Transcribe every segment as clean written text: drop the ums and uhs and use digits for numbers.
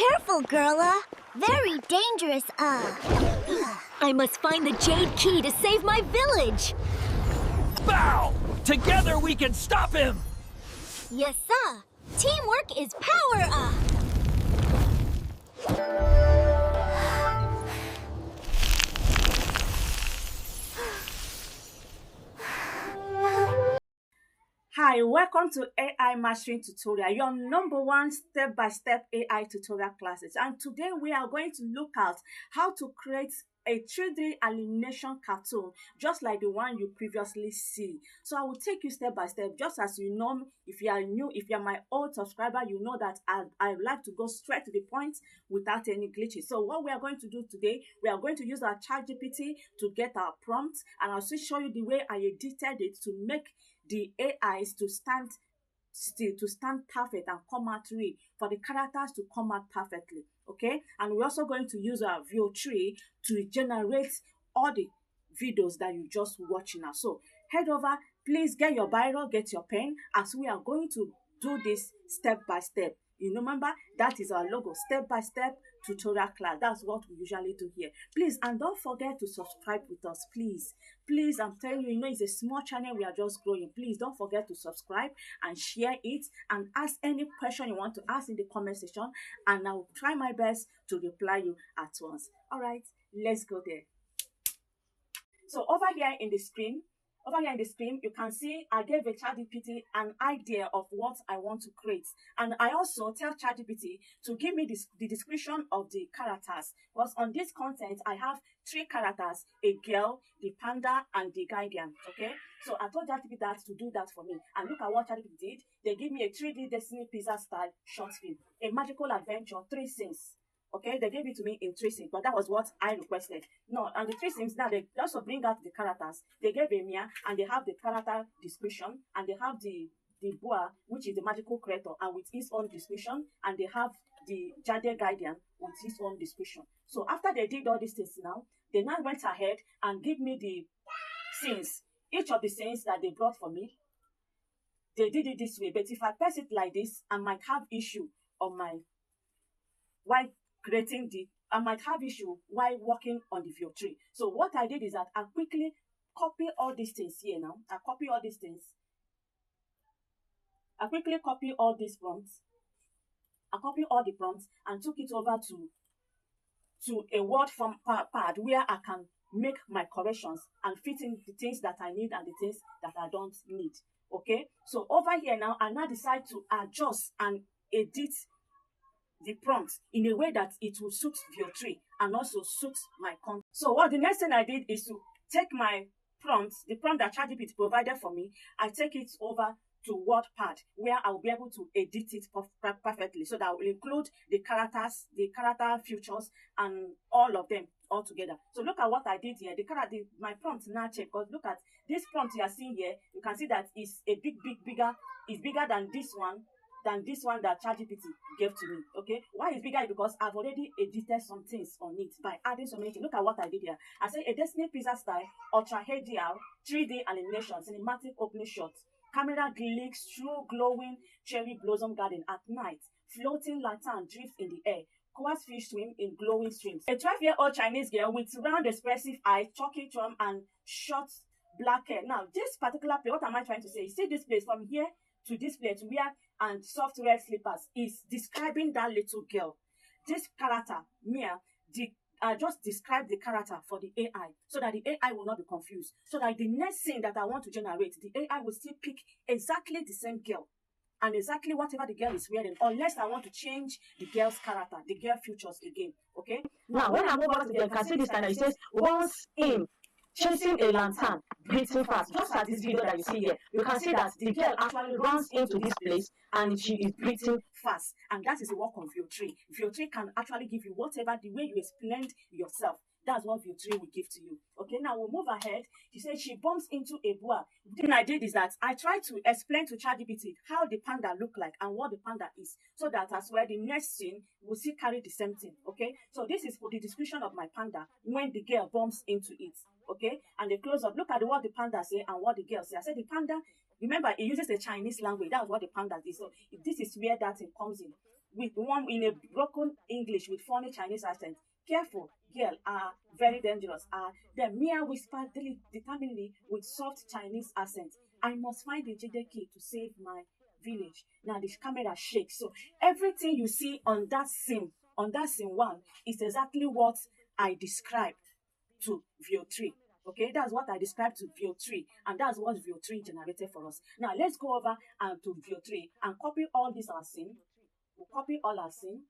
Careful, girla. Very dangerous, I must find the Jade Key to save my village. Bow! Together we can stop him! Yes, sir. Teamwork is power, Hi, welcome to AI Mastering Tutorial, your #1 step-by-step AI tutorial classes. And today we are going to look at how to create a 3D animation cartoon, just like the one you previously see. So I will take you step by step, just as you know. If you are new, if you are my old subscriber, you know that I like to go straight to the point without any glitches. So what we are going to do today, we are going to use our ChatGPT to get our prompts, and I'll also show you the way I edited it to make the AIs to stand still, to stand perfect and come out real, for the characters to come out perfectly. Okay, and we're also going to use our view tree to generate all the videos that you just watched now. So head over, please get your biro, get your pen, as we are going to do this step by step. You remember, that is our logo, step by step tutorial class. That's what we usually do here. Please, and don't forget to subscribe with us, please. Please, I'm telling you, it's a small channel, we are just growing. Please don't forget to subscribe and share it, and ask any question you want to ask in the comment section, and I will try my best to reply you at once. All right, let's go there. So over here in the screen, you can see I gave a ChatGPT an idea of what I want to create. And I also tell ChatGPT to give me the description of the characters. Because on this content, I have 3 characters, a girl, the panda, and the guardian, okay? So I told ChatGPT that to do that for me. And look at what ChatGPT did. They give me a 3D Disney Pixar-style short film, a magical adventure, 3 scenes. Okay, they gave it to me in 3 scenes, but that was what I requested. No, and the 3 scenes now, they also bring out the characters. They gave a Mia, and they have the character description, and they have the Boa, which is the magical creator, and with his own description, and they have the Jade guardian with his own description. So after they did all these things now, they now went ahead and give me the scenes. Each of the scenes that they brought for me, they did it this way. But if I press it like this, I might have issue on my I might have issue while working on the view tree. So what I did is that I quickly copy all these things here now. I copy all these things. I quickly copy all these prompts. I copy all the prompts and took it over to a word form pad where I can make my corrections and fit in the things that I need and the things that I don't need. Okay, so over here now, I now decide to adjust and edit the prompt in a way that it will suit your tree and also suit my content. So what the next thing I did is to take my prompt, the prompt that ChatGPT provided for me, I take it over to WordPad, where I will be able to edit it perfectly, so that I will include the characters, the character features, and all of them all together. So look at what I did here. My prompt now check, because look at this prompt you are seeing here. You can see that it's a bigger. It's bigger than this one that ChatGPT gave to me. Okay, why is bigger? Because I've already edited some things on it by adding so many things. Look at what I did here. I said a Disney Pixar-style ultra HDR 3D animation, cinematic opening shots, camera glicks through glowing cherry blossom garden at night, floating lantern drifts in the air, coas fish swim in glowing streams. A 12-year-old Chinese girl with round expressive eyes, chalky charm, and short black hair. Now this particular place, what am I trying to say? You see this place from here to this place where and soft red slippers is describing that little girl. This character, Mia, just describe the character for the AI, so that the AI will not be confused. So that the next scene that I want to generate, the AI will still pick exactly the same girl and exactly whatever the girl is wearing, unless I want to change the girl's character, the girl features again. Okay. Now when I move on to the, you can see this time, it says once in chasing a lantern, breathing fast. Just as this video that you see here, you can see that the girl actually runs into this place and she is breathing fast. And that is the work of view tree. View tree can actually give you whatever, the way you explained yourself. That's what view tree will give to you. Okay, now we'll move ahead. She said she bumps into a boa. The thing I did is that I tried to explain to ChatGPT how the panda look like and what the panda is, so that as well the next scene will still carry the same thing. Okay, so this is for the description of my panda when the girl bumps into it. Okay, and the close up, look at what the panda say and what the girl say. I said the panda, remember, it uses the Chinese language. That's what the panda is. So this is where that thing comes in. with one in a broken English with funny Chinese accent. Careful, girl, are very dangerous. The Mia whispered determinedly with soft Chinese accent. I must find the Jade Key to save my village. Now the camera shakes. So everything you see on that scene one, is exactly what I described to view 3. Okay, that's what I described to view 3, and that's what view 3 generated for us. Now let's go over and to view 3 and copy all these our scene. We'll copy all our scene.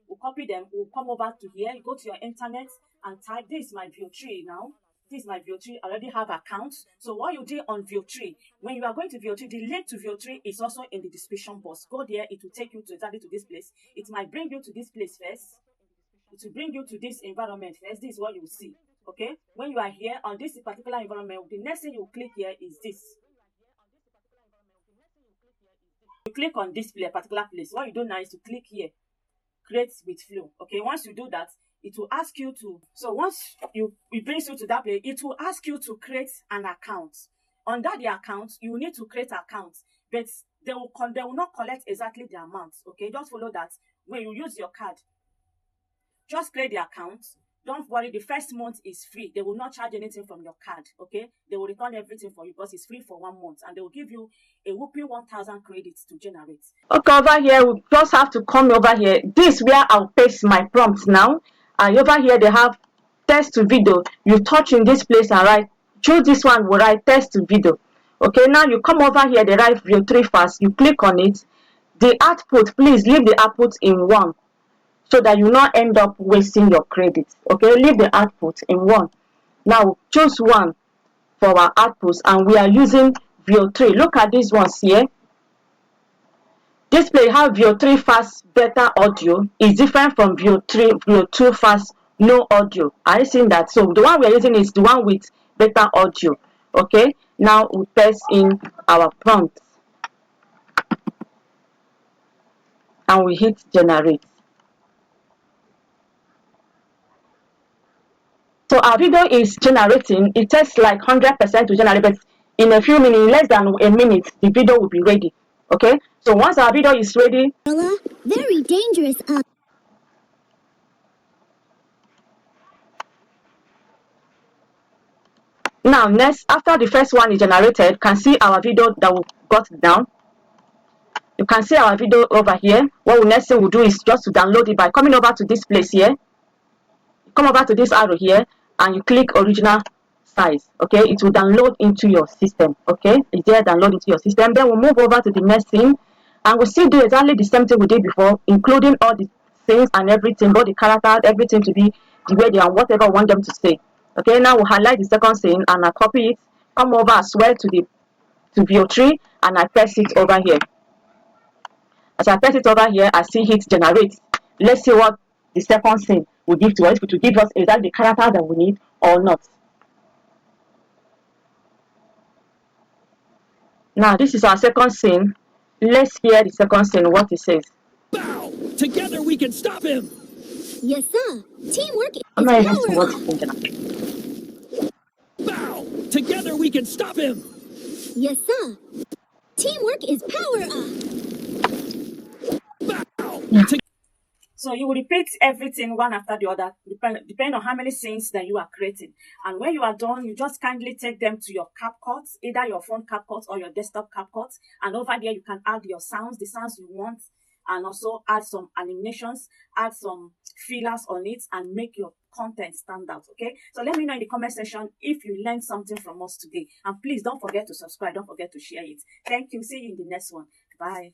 We'll copy them. We'll come over to here. You go to your internet and type, this is my view 3 now. This is my view 3. I already have accounts. So what you do on view 3, when you are going to view 3, the link to view 3 is also in the description box. Go there. It will take you to exactly to this place. It might bring you to this place first. It will bring you to this environment first. This is what you will see. Okay, when you are here on this particular environment, the next thing you click here is this. You click on this particular place. What you do now is to click here, create with flow. Okay, once you do that, it will ask you to, so once it brings you to that place, it will ask you to create an account. Under the account, you need to create accounts, but they will not collect exactly the amount. Okay, just follow that. When you use your card, just create the account. Don't worry, the first month is free. They will not charge anything from your card, okay? They will return everything for you because it's free for 1 month, and they will give you a whooping 1,000 credits to generate. Okay, over here, we just have to come over here. This is where I'll paste my prompts now. And over here, they have text to video. You touch in this place and write, choose this one, will write text to video. Okay, now you come over here, they write view 3 first. You click on it. The output, please leave the output in 1. So that you not end up wasting your credits. Okay, leave the output in 1. Now choose 1 for our outputs, and we are using view 3. Look at these ones here. Display have view 3 fast better audio is different from view 2 fast no audio. Are you seeing that? So the one we are using is the one with better audio. Okay, now we paste in our prompt and we hit generate. So our video is generating. It takes like 100% to generate, but in a few minutes, less than a minute, the video will be ready. Okay, so once our video is ready, very dangerous. now next, after the first one is generated, you can see our video that we got down. You can see our video over here. What we next thing we'll do is just to download it by coming over to this place here. Come over to this arrow here and you click original size. Okay, it will download into your system. Okay, it's there, download into your system. Then we'll move over to the next thing and we'll still do exactly the same thing we did before, including all the things and everything, all the characters, everything to be the way they are, whatever I want them to say. Okay, now we'll highlight the second thing and I copy it, come over as well to view 3 and I paste it over here. As I paste it over here, I see hit generate. Let's see what the second thing will give to us. It will give us exactly the character that we need or not. Now this is our second scene. Let's hear the second scene, what it says. Bow! Together we can stop him! Yes, sir. Teamwork is I'm not even sure power. what it's thinking. Bow! Together we can stop him! Yes, sir. Teamwork is power. Bow! So you will repeat everything one after the other, depending on how many scenes that you are creating. And when you are done, you just kindly take them to your CapCut, either your phone CapCut or your desktop CapCut. And over there, you can add your sounds, the sounds you want, and also add some animations, add some fillers on it, and make your content stand out. Okay, so let me know in the comment section if you learned something from us today. And please don't forget to subscribe, don't forget to share it. Thank you. See you in the next one. Bye.